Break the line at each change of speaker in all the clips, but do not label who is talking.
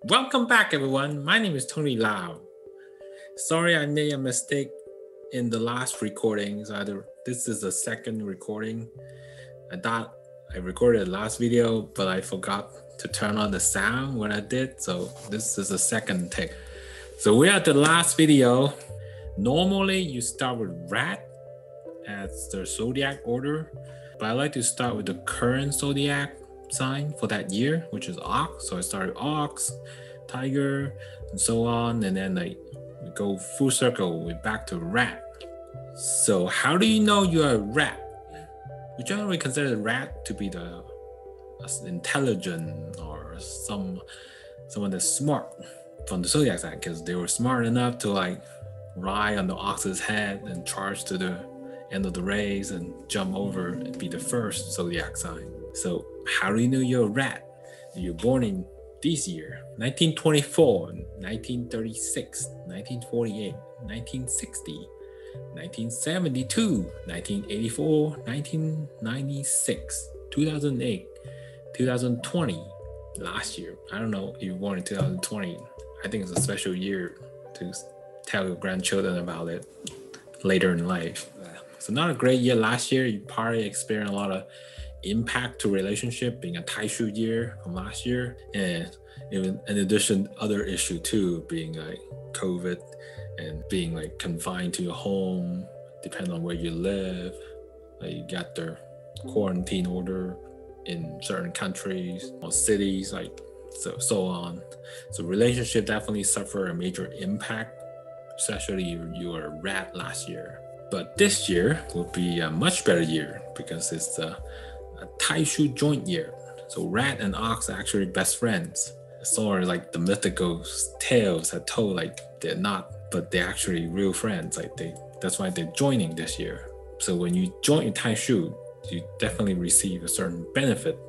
Welcome back, everyone. My name is Tony Lau. Sorry, I made a mistake in the last recording. This is the second recording. I thought I recorded the last video, but I forgot to turn on the sound when I did. So this is the second take. So we're at the last video. Normally, you start with Rat as the zodiac order, but I like to start with the current zodiac sign for that year, which is Ox. So I started Ox, Tiger, and so on, and then we go full circle. We're back to Rat. So how do you know you're a Rat? We generally consider the Rat to be the intelligent or someone that's smart from the zodiac sign, because they were smart enough to ride on the ox's head and charge to the end of the race and jump over and be the first zodiac sign. So how do you know you're a Rat? You're born in this year: 1924, 1936, 1948, 1960, 1972, 1984, 1996, 2008, 2020, last year. I don't know if you're born in 2020. I think it's a special year to tell your grandchildren about it later in life. So not a great year last year. You probably experienced a lot of impact to relationship, being a Taishu year from last year, and in addition, other issue too, being COVID and being confined to your home, depending on where you live. You got the quarantine order in certain countries or cities, so on. So relationship definitely suffer a major impact, especially you were a Rat last year. But this year will be a much better year because it's a Taishu joint year. So Rat and Ox are actually best friends. It's sort of like the mythical tales are told, they're not, but they're actually real friends. That's why they're joining this year. So when you join in Taishu, you definitely receive a certain benefit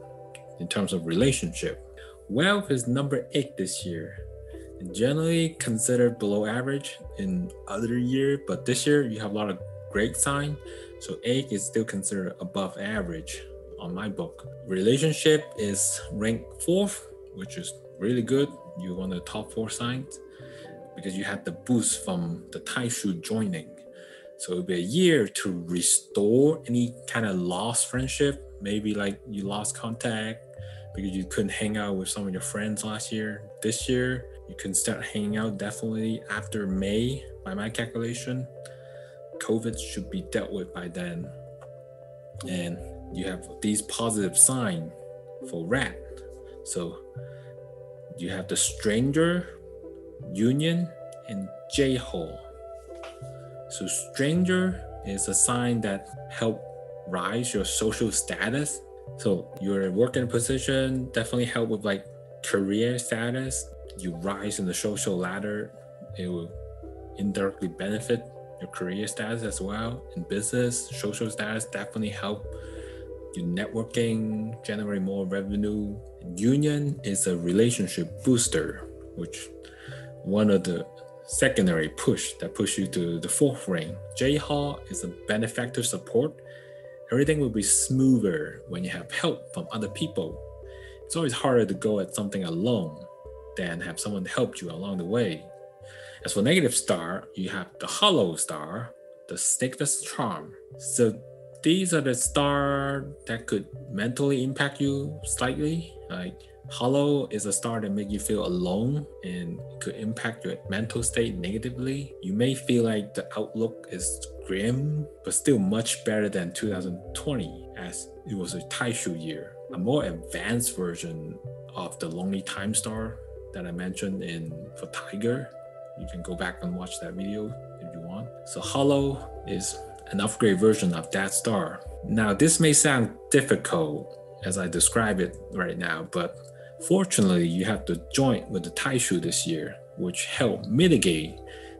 in terms of relationship. Wealth is number 8 this year. And generally considered below average in other year, but this year you have a lot of great sign. So 8 is still considered above average on my book. Relationship is ranked 4th, which is really good. You're one of the top 4 signs because you had the boost from the Taishu joining. So it'll be a year to restore any kind of lost friendship. Maybe you lost contact because you couldn't hang out with some of your friends last year. This year, you can start hanging out definitely after May, by my calculation. COVID should be dealt with by then. And you have these positive signs for Rat. So you have the Stranger, Union, and J-Hole. So Stranger is a sign that help rise your social status. So your working position definitely help with career status. You rise in the social ladder, it will indirectly benefit your career status as well. In business, social status definitely help you networking, generate more revenue. Union is a relationship booster, which one of the secondary push that push you to the 4th rank. J-Hall is a benefactor support. Everything will be smoother when you have help from other people. It's always harder to go at something alone than have someone help you along the way. As for negative star, you have the hollow star, the snakeless charm. So these are the stars that could mentally impact you slightly. Hollow is a star that make you feel alone and could impact your mental state negatively. You may feel like the outlook is grim, but still much better than 2020, as it was a Taishu year. A more advanced version of the Lonely Time Star that I mentioned for Tiger. You can go back and watch that video if you want. So Hollow is an upgrade version of that star. Now, this may sound difficult as I describe it right now, but fortunately, you have to join with the Taishu this year, which help mitigate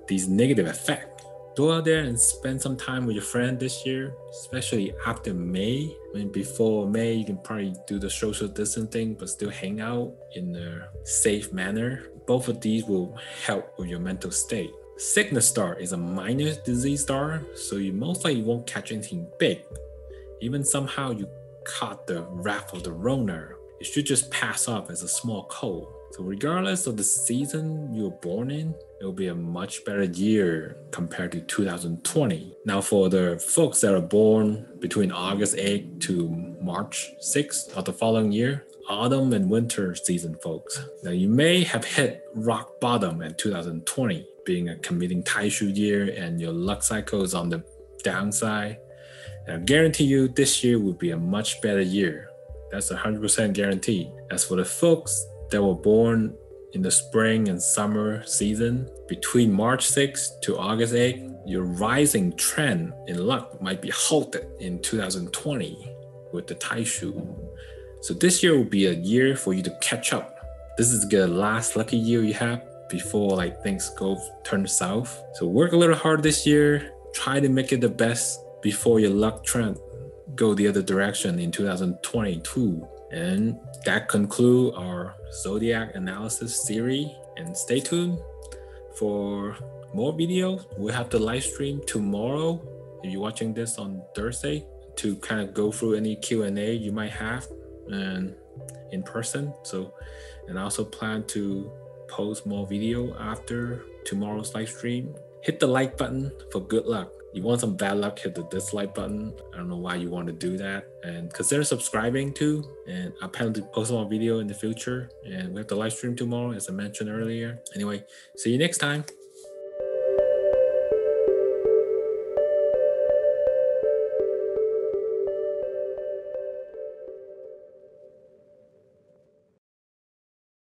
these negative effects. Go out there and spend some time with your friend this year, especially after May. Before May, you can probably do the social distancing, but still hang out in a safe manner. Both of these will help with your mental state. Sickness star is a minor disease star, so you most likely won't catch anything big. Even somehow you caught the wrath of the Rona, it should just pass off as a small cold. So regardless of the season you're born in, it will be a much better year compared to 2020. Now for the folks that are born between August 8th to March 6th of the following year, autumn and winter season folks. Now you may have hit rock bottom in 2020, being a committing Taishu year and your luck cycle is on the downside. And I guarantee you this year will be a much better year. That's 100% guarantee. As for the folks that were born in the spring and summer season, between March 6th to August 8th, your rising trend in luck might be halted in 2020 with the Taishu. So this year will be a year for you to catch up. This is the last lucky year you have before things turn south. So work a little hard this year. Try to make it the best before your luck trend go the other direction in 2022. And that concludes our Zodiac analysis series. And stay tuned for more videos. We'll have the live stream tomorrow, if you're watching this on Thursday, to kind of go through any Q&A you might have and in person. So, and I also plan to post more video after tomorrow's live stream. Hit the like button for good luck. You want some bad luck, hit the dislike button. I don't know why you want to do that. And consider subscribing too. And I plan to post more video in the future. And we have the live stream tomorrow, as I mentioned earlier. Anyway, see you next time.